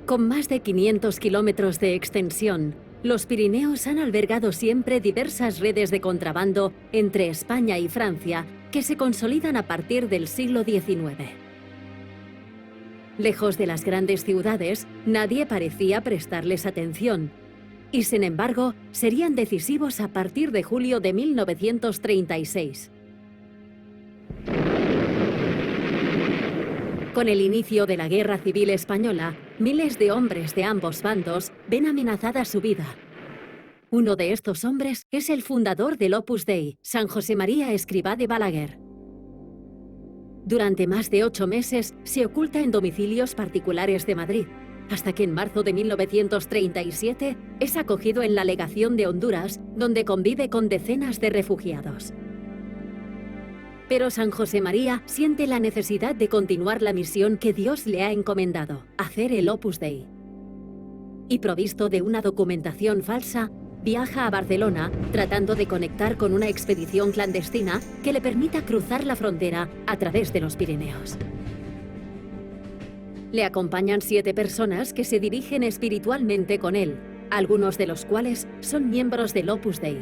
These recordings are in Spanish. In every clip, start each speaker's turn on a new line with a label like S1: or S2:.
S1: Con más de 500 kilómetros de extensión, los Pirineos han albergado siempre diversas redes de contrabando entre España y Francia que se consolidan a partir del siglo XIX. Lejos de las grandes ciudades, nadie parecía prestarles atención, y sin embargo, serían decisivos a partir de julio de 1936. Con el inicio de la Guerra Civil Española, miles de hombres de ambos bandos ven amenazada su vida. Uno de estos hombres es el fundador del Opus Dei, San José María Escrivá de Balaguer. Durante más de 8 meses se oculta en domicilios particulares de Madrid, hasta que en marzo de 1937 es acogido en la legación de Honduras, donde convive con decenas de refugiados. Pero San José María siente la necesidad de continuar la misión que Dios le ha encomendado, hacer el Opus Dei. Y provisto de una documentación falsa, viaja a Barcelona tratando de conectar con una expedición clandestina que le permita cruzar la frontera a través de los Pirineos. Le acompañan 7 personas que se dirigen espiritualmente con él, algunos de los cuales son miembros del Opus Dei.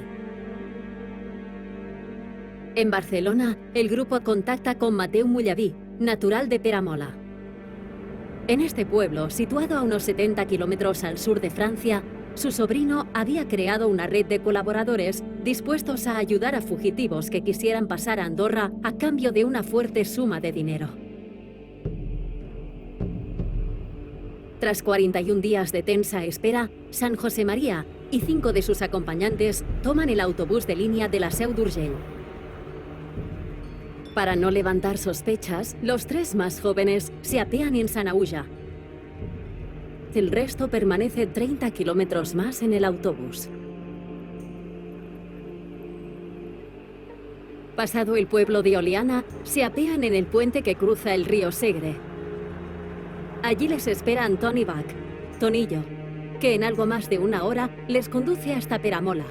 S1: En Barcelona, el grupo contacta con Mateu Mullaví, natural de Peramola. En este pueblo, situado a unos 70 kilómetros al sur de Francia, su sobrino había creado una red de colaboradores dispuestos a ayudar a fugitivos que quisieran pasar a Andorra a cambio de una fuerte suma de dinero. Tras 41 días de tensa espera, San José María y 5 de sus acompañantes toman el autobús de línea de la Seu d'Urgell. Para no levantar sospechas, los 3 más jóvenes se apean en Sanaüja. El resto permanece 30 kilómetros más en el autobús. Pasado el pueblo de Oliana, se apean en el puente que cruza el río Segre. Allí les espera Antoni Bach, Tonillo, que en algo más de 1 hora les conduce hasta Peramola.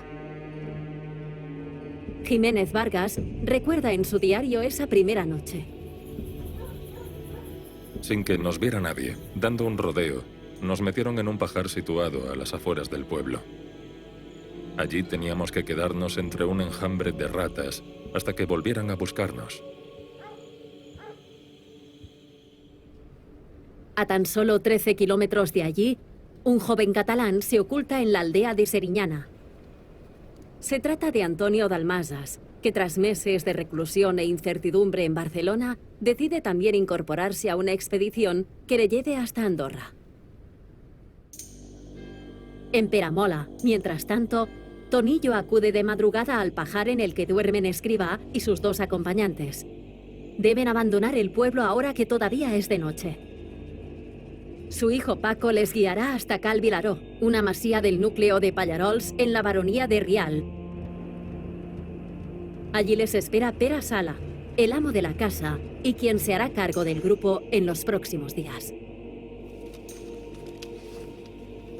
S1: Jiménez Vargas recuerda en su diario esa primera noche.
S2: Sin que nos viera nadie, dando un rodeo, nos metieron en un pajar situado a las afueras del pueblo. Allí teníamos que quedarnos entre un enjambre de ratas hasta que volvieran a buscarnos.
S1: A tan solo 13 kilómetros de allí, un joven catalán se oculta en la aldea de Seriñana. Se trata de Antonio Dalmasas, que tras meses de reclusión e incertidumbre en Barcelona, decide también incorporarse a una expedición que le lleve hasta Andorra. En Peramola, mientras tanto, Tonillo acude de madrugada al pajar en el que duermen Escrivá y sus 2 acompañantes. Deben abandonar el pueblo ahora que todavía es de noche. Su hijo Paco les guiará hasta Cal Vilaró, una masía del núcleo de Pallarols en la baronía de Rial. Allí les espera Pere Sala, el amo de la casa y quien se hará cargo del grupo en los próximos días.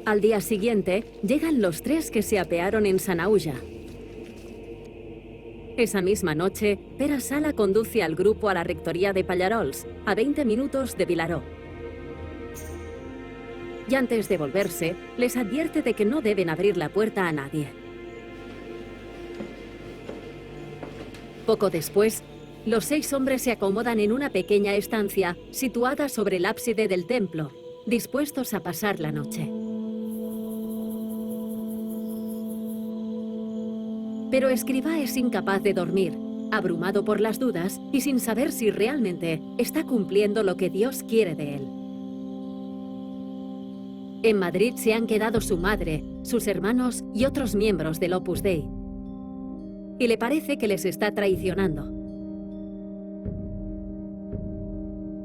S1: Al día siguiente, llegan los 3 que se apearon en Sanaüja. Esa misma noche, Pere Sala conduce al grupo a la rectoría de Pallarols, a 20 minutos de Vilaró. Y antes de volverse, les advierte de que no deben abrir la puerta a nadie. Poco después, los 6 hombres se acomodan en una pequeña estancia situada sobre el ábside del templo, dispuestos a pasar la noche. Pero Escrivá es incapaz de dormir, abrumado por las dudas y sin saber si realmente está cumpliendo lo que Dios quiere de él. En Madrid se han quedado su madre, sus hermanos y otros miembros del Opus Dei. Y le parece que les está traicionando.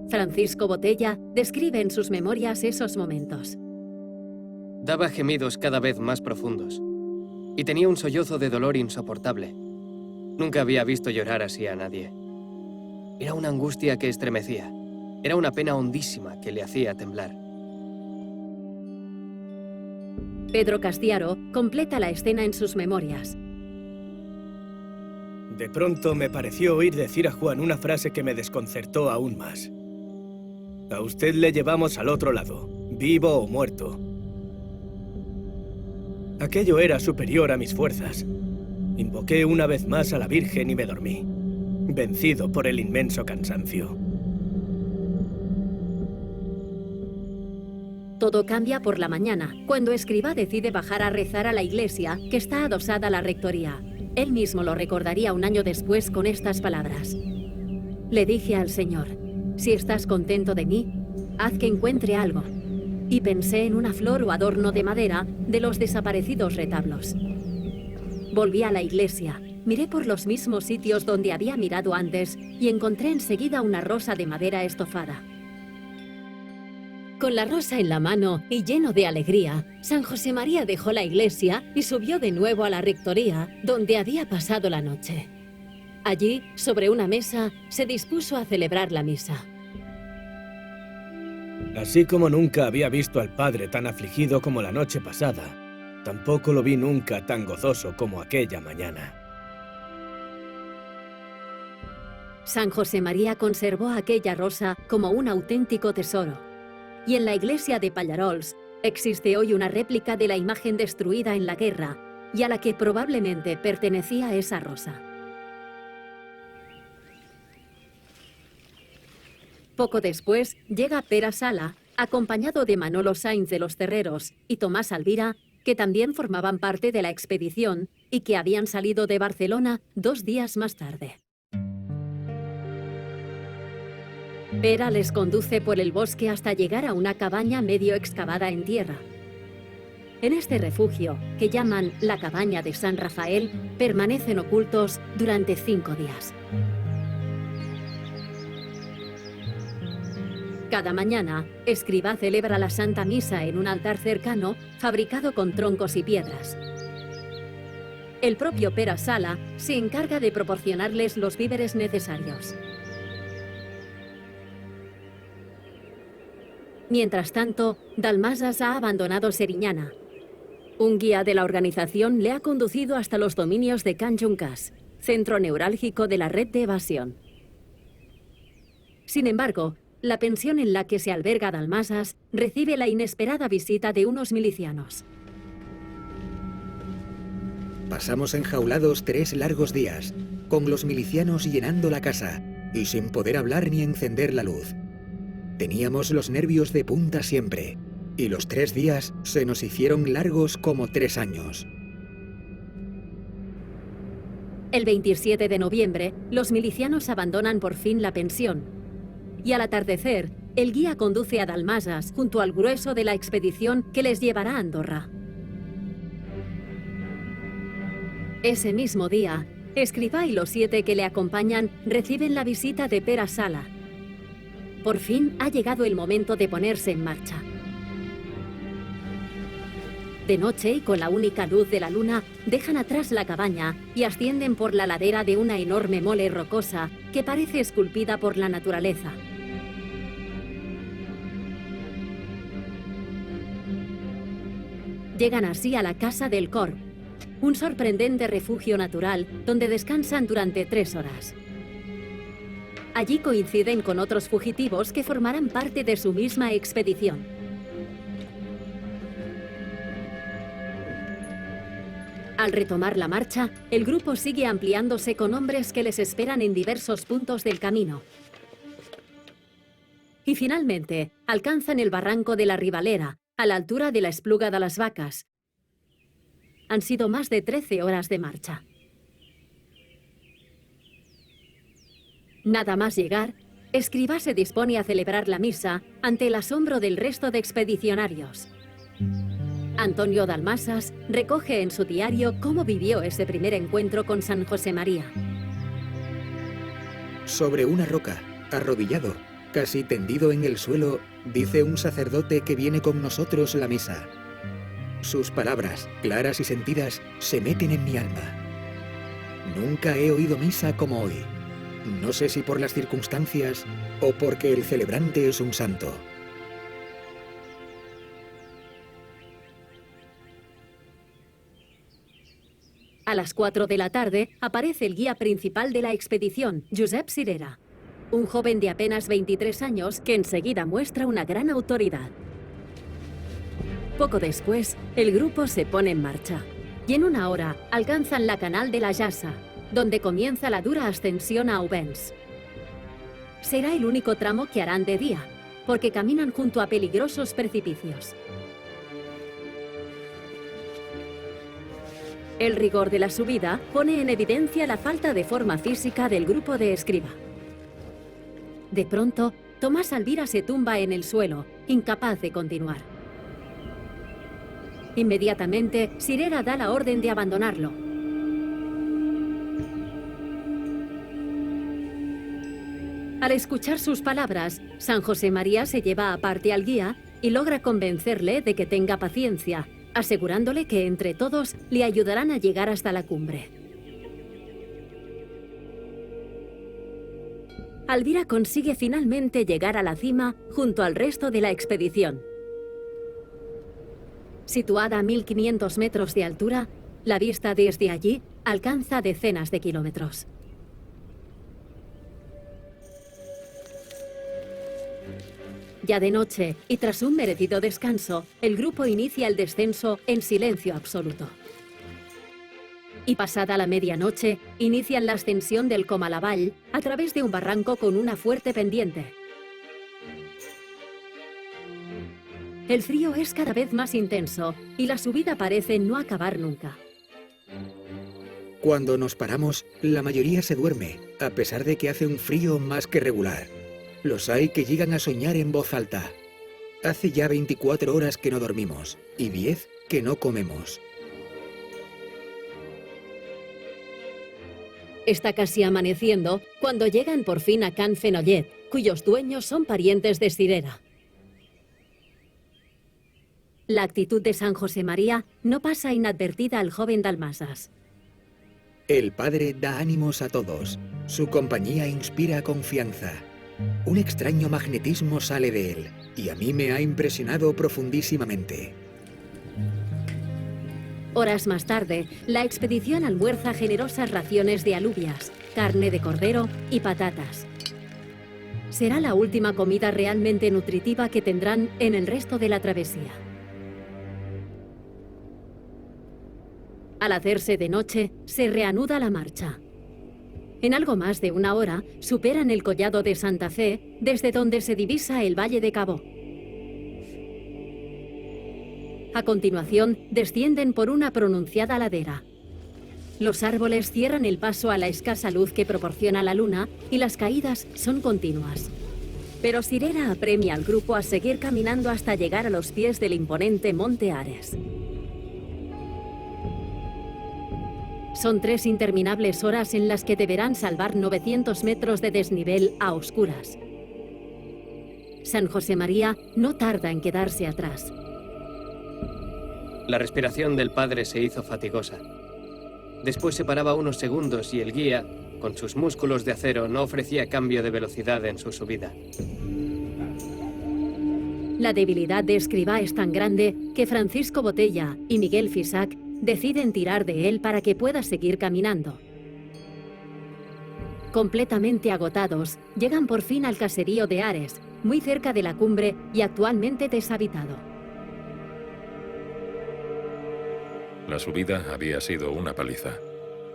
S1: Francisco Botella describe en sus memorias esos momentos.
S3: Daba gemidos cada vez más profundos y tenía un sollozo de dolor insoportable. Nunca había visto llorar así a nadie. Era una angustia que estremecía. Era una pena hondísima que le hacía temblar.
S1: Pedro Castiaro completa la escena en sus memorias.
S4: De pronto me pareció oír decir a Juan una frase que me desconcertó aún más. A usted le llevamos al otro lado. vivo o muerto. Aquello era superior a mis fuerzas. Invoqué una vez más a la Virgen y me dormí, vencido por el inmenso cansancio.
S1: Todo cambia por la mañana, cuando Escrivá decide bajar a rezar a la iglesia que está adosada a la rectoría. Él mismo lo recordaría un año después con estas palabras. Le dije al Señor, si estás contento de mí, haz que encuentre algo. Y pensé en una flor o adorno de madera de los desaparecidos retablos. Volví a la iglesia, miré por los mismos sitios donde había mirado antes y encontré enseguida una rosa de madera estofada. Con la rosa en la mano y lleno de alegría, San José María dejó la iglesia y subió de nuevo a la rectoría, donde había pasado la noche. Allí, sobre una mesa, se dispuso a celebrar la misa.
S4: Así como nunca había visto al padre tan afligido como la noche pasada, tampoco lo vi nunca tan gozoso como aquella mañana.
S1: San José María conservó aquella rosa como un auténtico tesoro. Y en la iglesia de Pallarols existe hoy una réplica de la imagen destruida en la guerra y a la que probablemente pertenecía esa rosa. Poco después llega Pere Sala, acompañado de Manolo Sainz de los Terreros y Tomás Alvira, que también formaban parte de la expedición y que habían salido de Barcelona 2 días más tarde. Pere les conduce por el bosque hasta llegar a una cabaña medio excavada en tierra. En este refugio, que llaman la cabaña de San Rafael, permanecen ocultos durante 5 días. Cada mañana, Escrivá celebra la Santa Misa en un altar cercano, fabricado con troncos y piedras. El propio Pere Sala se encarga de proporcionarles los víveres necesarios. Mientras tanto, Dalmases ha abandonado Serinyana. Un guía de la organización le ha conducido hasta los dominios de Can Juncàs, centro neurálgico de la red de evasión. Sin embargo, la pensión en la que se alberga Dalmases recibe la inesperada visita de unos milicianos.
S5: Pasamos enjaulados 3 largos días, con los milicianos llenando la casa y sin poder hablar ni encender la luz. Teníamos los nervios de punta siempre, y los 3 días se nos hicieron largos como 3 años.
S1: El 27 de noviembre, los milicianos abandonan por fin la pensión. Y al atardecer, el guía conduce a Dalmases junto al grueso de la expedición que les llevará a Andorra. Ese mismo día, Escrivá y los 7 que le acompañan reciben la visita de Pere Sala. Por fin ha llegado el momento de ponerse en marcha. De noche y con la única luz de la luna, dejan atrás la cabaña y ascienden por la ladera de una enorme mole rocosa que parece esculpida por la naturaleza. Llegan así a la Casa del Corb, un sorprendente refugio natural donde descansan durante 3 horas. Allí coinciden con otros fugitivos que formarán parte de su misma expedición. Al retomar la marcha, el grupo sigue ampliándose con hombres que les esperan en diversos puntos del camino. Y finalmente, alcanzan el barranco de la Ribalera, a la altura de la Espluga de las Vacas. Han sido más de 13 horas de marcha. Nada más llegar, Escrivá se dispone a celebrar la misa ante el asombro del resto de expedicionarios. Antonio Dalmases recoge en su diario cómo vivió ese primer encuentro con San José María.
S5: Sobre una roca, arrodillado, casi tendido en el suelo, dice un sacerdote que viene con nosotros la misa. Sus palabras, claras y sentidas, se meten en mi alma. Nunca he oído misa como hoy. No sé si por las circunstancias o porque el celebrante es un santo.
S1: A las 4 de la tarde aparece el guía principal de la expedición, Josep Cirera, un joven de apenas 23 años que enseguida muestra una gran autoridad. Poco después, el grupo se pone en marcha. Y en una hora alcanzan la Canal de la Llassa, donde comienza la dura ascensión a Auvens. Será el único tramo que harán de día, porque caminan junto a peligrosos precipicios. El rigor de la subida pone en evidencia la falta de forma física del grupo de Escriba. De pronto, Tomás Alvira se tumba en el suelo, incapaz de continuar. Inmediatamente, Sirera da la orden de abandonarlo. Al escuchar sus palabras, San José María se lleva aparte al guía y logra convencerle de que tenga paciencia, asegurándole que entre todos le ayudarán a llegar hasta la cumbre. Alvira consigue finalmente llegar a la cima junto al resto de la expedición. Situada a 1500 metros de altura, la vista desde allí alcanza decenas de kilómetros. Ya de noche, y tras un merecido descanso, el grupo inicia el descenso en silencio absoluto. Y pasada la medianoche, inician la ascensión del Comalavall a través de un barranco con una fuerte pendiente. El frío es cada vez más intenso y la subida parece no acabar nunca.
S5: Cuando nos paramos, la mayoría se duerme, a pesar de que hace un frío más que regular. Los hay que llegan a soñar en voz alta. Hace ya 24 horas que no dormimos y 10 que no comemos.
S1: Está casi amaneciendo cuando llegan por fin a Can Fenollet, cuyos dueños son parientes de Sirera. La actitud de San José María no pasa inadvertida al joven dalmasas.
S5: El padre da ánimos a todos. Su compañía inspira confianza. Un extraño magnetismo sale de él, y a mí me ha impresionado profundísimamente.
S1: Horas más tarde, la expedición almuerza generosas raciones de alubias, carne de cordero y patatas. Será la última comida realmente nutritiva que tendrán en el resto de la travesía. Al hacerse de noche, se reanuda la marcha. En algo más de una hora, superan el collado de Santa Fe, desde donde se divisa el Valle de Cabó. A continuación, descienden por una pronunciada ladera. Los árboles cierran el paso a la escasa luz que proporciona la luna y las caídas son continuas. Pero Sirera apremia al grupo a seguir caminando hasta llegar a los pies del imponente Monte Ares. Son 3 interminables horas en las que deberán salvar 900 metros de desnivel a oscuras. San José María no tarda en quedarse atrás.
S3: La respiración del padre se hizo fatigosa. Después se paraba unos segundos y el guía, con sus músculos de acero, no ofrecía cambio de velocidad en su subida.
S1: La debilidad de Escribá es tan grande que Francisco Botella y Miguel Fisac deciden tirar de él para que pueda seguir caminando. Completamente agotados, llegan por fin al caserío de Ares, muy cerca de la cumbre y actualmente deshabitado.
S2: La subida había sido una paliza.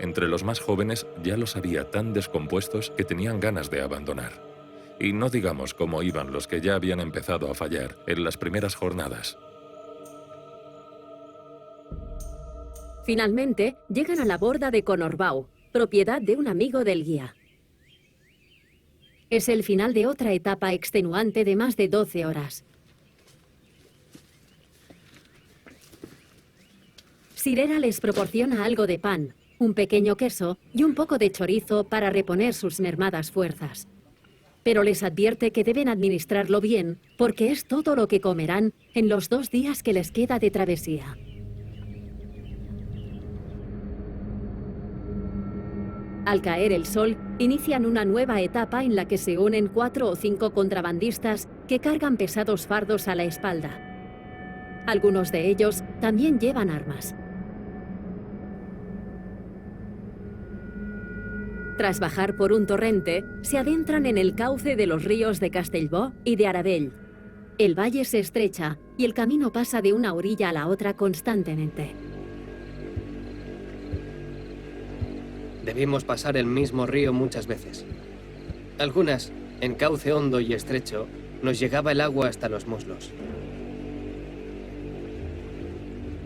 S2: Entre los más jóvenes ya los había tan descompuestos que tenían ganas de abandonar. Y no digamos cómo iban los que ya habían empezado a fallar en las primeras jornadas.
S1: Finalmente, llegan a la borda de Conorbau, propiedad de un amigo del guía. Es el final de otra etapa extenuante de más de 12 horas. Sirera les proporciona algo de pan, un pequeño queso y un poco de chorizo para reponer sus mermadas fuerzas. Pero les advierte que deben administrarlo bien, porque es todo lo que comerán en los 2 días que les queda de travesía. Al caer el sol, inician una nueva etapa en la que se unen 4 o 5 contrabandistas que cargan pesados fardos a la espalda. Algunos de ellos también llevan armas. Tras bajar por un torrente, se adentran en el cauce de los ríos de Castellbó y de Arabell. El valle se estrecha y el camino pasa de una orilla a la otra constantemente.
S3: Debimos pasar el mismo río muchas veces. Algunas, en cauce hondo y estrecho, nos llegaba el agua hasta los muslos.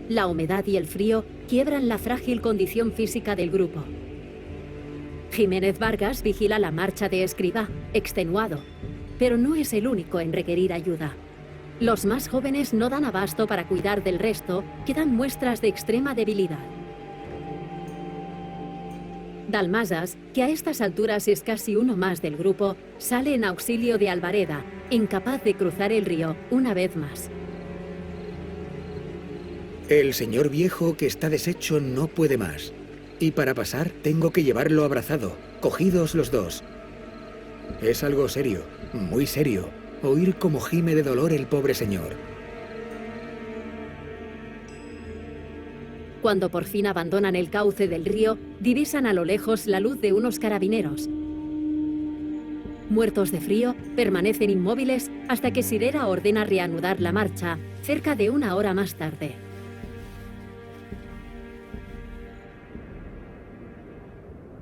S1: La humedad y el frío quiebran la frágil condición física del grupo. Jiménez Vargas vigila la marcha de Escribá, extenuado, pero no es el único en requerir ayuda. Los más jóvenes no dan abasto para cuidar del resto, que dan muestras de extrema debilidad. Dalmasas, que a estas alturas es casi uno más del grupo, sale en auxilio de Alvareda, incapaz de cruzar el río una vez más.
S5: El señor viejo que está deshecho no puede más. Y para pasar tengo que llevarlo abrazado, cogidos los dos. Es algo serio, muy serio, oír cómo gime de dolor el pobre señor.
S1: Cuando por fin abandonan el cauce del río, divisan a lo lejos la luz de unos carabineros. Muertos de frío, permanecen inmóviles hasta que Sirera ordena reanudar la marcha, cerca de una hora más tarde.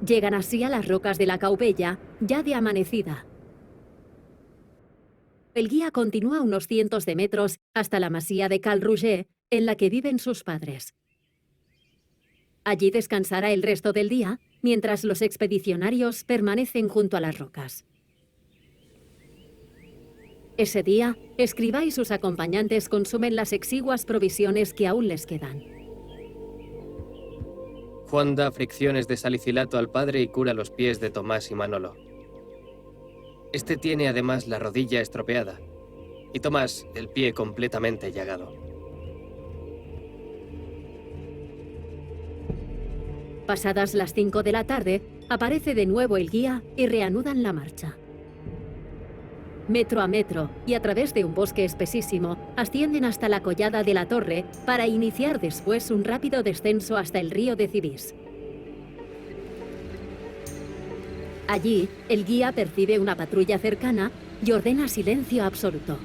S1: Llegan así a las rocas de la Caubella, ya de amanecida. El guía continúa unos cientos de metros hasta la masía de Cal Roger, en la que viven sus padres. Allí descansará el resto del día, mientras los expedicionarios permanecen junto a las rocas. Ese día, Escribá y sus acompañantes consumen las exiguas provisiones que aún les quedan.
S3: Juan da fricciones de salicilato al padre y cura los pies de Tomás y Manolo. Este tiene además la rodilla estropeada y Tomás el pie completamente llagado.
S1: Pasadas las 5 de la tarde, aparece de nuevo el guía y reanudan la marcha. Metro a metro y a través de un bosque espesísimo, ascienden hasta la collada de la Torre para iniciar después un rápido descenso hasta el río de Cibís. Allí, el guía percibe una patrulla cercana y ordena silencio absoluto.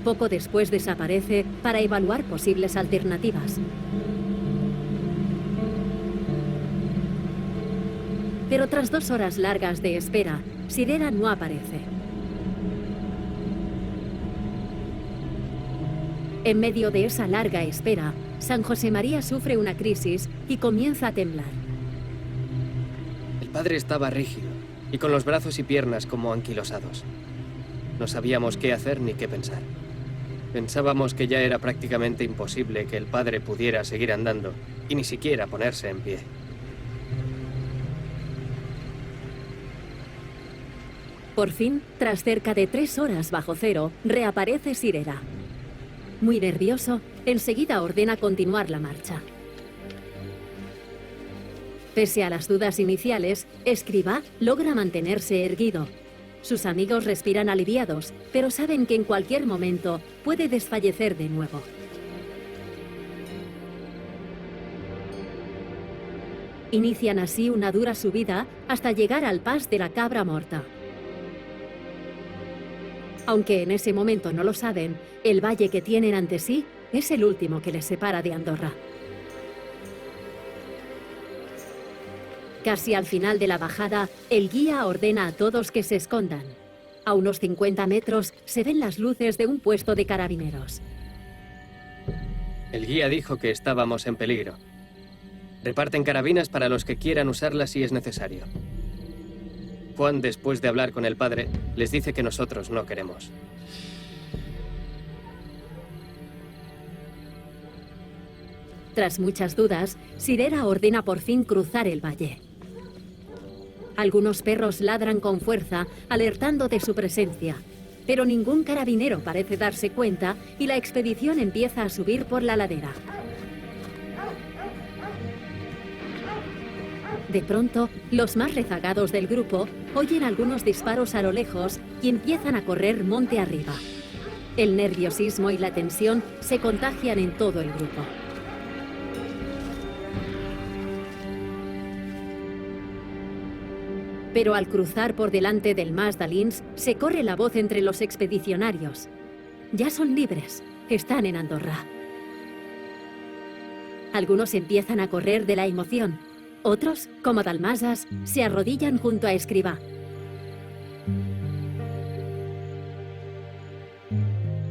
S1: Poco después desaparece para evaluar posibles alternativas. Pero tras 2 horas largas de espera, Sirera no aparece. En medio de esa larga espera, San José María sufre una crisis y comienza a temblar.
S3: El padre estaba rígido y con los brazos y piernas como anquilosados. No sabíamos qué hacer ni qué pensar. Pensábamos que ya era prácticamente imposible que el padre pudiera seguir andando y ni siquiera ponerse en pie.
S1: Por fin, tras cerca de 3 horas bajo cero, reaparece Sirera. Muy nervioso, enseguida ordena continuar la marcha. Pese a las dudas iniciales, Escribá logra mantenerse erguido. Sus amigos respiran aliviados, pero saben que en cualquier momento puede desfallecer de nuevo. Inician así una dura subida hasta llegar al pas de la Cabra Morta. Aunque en ese momento no lo saben, el valle que tienen ante sí es el último que les separa de Andorra. Casi al final de la bajada, el guía ordena a todos que se escondan. A unos 50 metros se ven las luces de un puesto de carabineros.
S3: El guía dijo que estábamos en peligro. Reparten carabinas para los que quieran usarlas si es necesario. Juan, después de hablar con el padre, les dice que nosotros no queremos.
S1: Tras muchas dudas, Sirera ordena por fin cruzar el valle. Algunos perros ladran con fuerza, alertando de su presencia, pero ningún carabinero parece darse cuenta y la expedición empieza a subir por la ladera. De pronto, los más rezagados del grupo oyen algunos disparos a lo lejos y empiezan a correr monte arriba. El nerviosismo y la tensión se contagian en todo el grupo. Pero al cruzar por delante del Mas d'Alins, se corre la voz entre los expedicionarios. Ya son libres, están en Andorra. Algunos empiezan a correr de la emoción. Otros, como Dalmasas, se arrodillan junto a Escribá.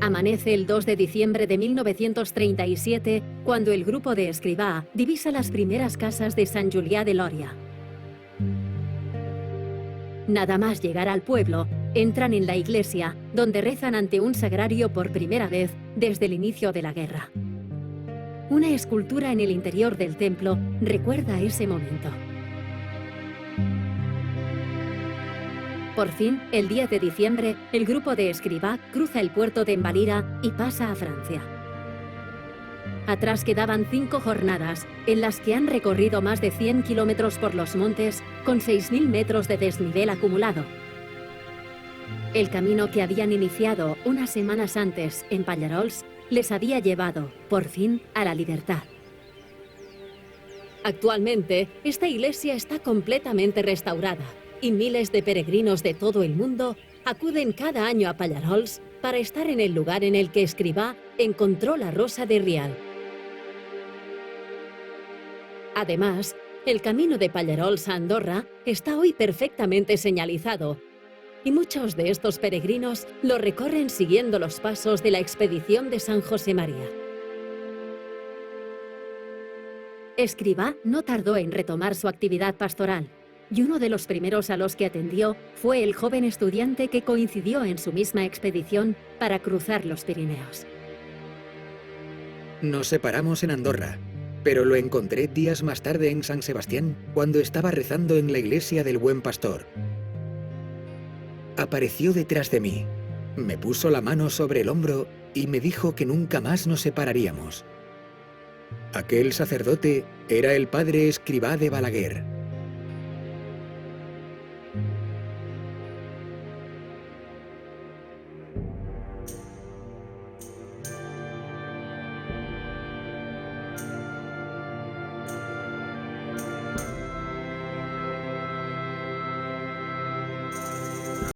S1: Amanece el 2 de diciembre de 1937, cuando el grupo de Escribá divisa las primeras casas de Sant Julià de Lòria. Nada más llegar al pueblo, entran en la iglesia, donde rezan ante un sagrario por primera vez desde el inicio de la guerra. Una escultura en el interior del templo recuerda ese momento. Por fin, el 10 de diciembre, el grupo de Escribá cruza el puerto de Embalira y pasa a Francia. Atrás quedaban 5 jornadas, en las que han recorrido más de 100 kilómetros por los montes, con 6.000 metros de desnivel acumulado. El camino que habían iniciado unas semanas antes en Pallarols les había llevado, por fin, a la libertad. Actualmente, esta iglesia está completamente restaurada y miles de peregrinos de todo el mundo acuden cada año a Pallarols para estar en el lugar en el que Escribá encontró la rosa de Rial. Además, el camino de Pallarols a Andorra está hoy perfectamente señalizado y muchos de estos peregrinos lo recorren siguiendo los pasos de la expedición de San José María. Escribá no tardó en retomar su actividad pastoral, y uno de los primeros a los que atendió fue el joven estudiante que coincidió en su misma expedición para cruzar los Pirineos.
S5: Nos separamos en Andorra, pero lo encontré días más tarde en San Sebastián, cuando estaba rezando en la iglesia del Buen Pastor. Apareció detrás de mí, me puso la mano sobre el hombro y me dijo que nunca más nos separaríamos. Aquel sacerdote era el padre Escribá de Balaguer.